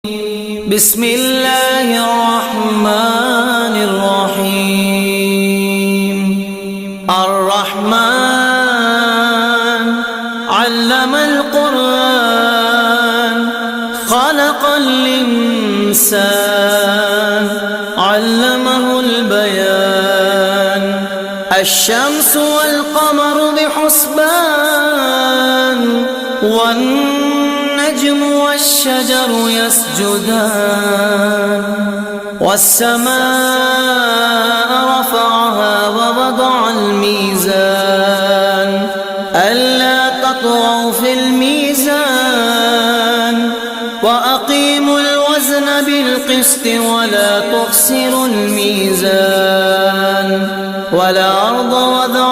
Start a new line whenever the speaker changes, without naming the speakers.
بسم الله الرحمن الرحيم. الرحمن علم القرآن خلق الإنسان علمه البيان. الشمس والقمر بحسبان والنجم والشجر يسجدان. والسماء رفعها ووضع الميزان ألا تطغوا في الميزان وأقيموا الوزن بالقسط ولا تخسروا الميزان. والأرض وضعها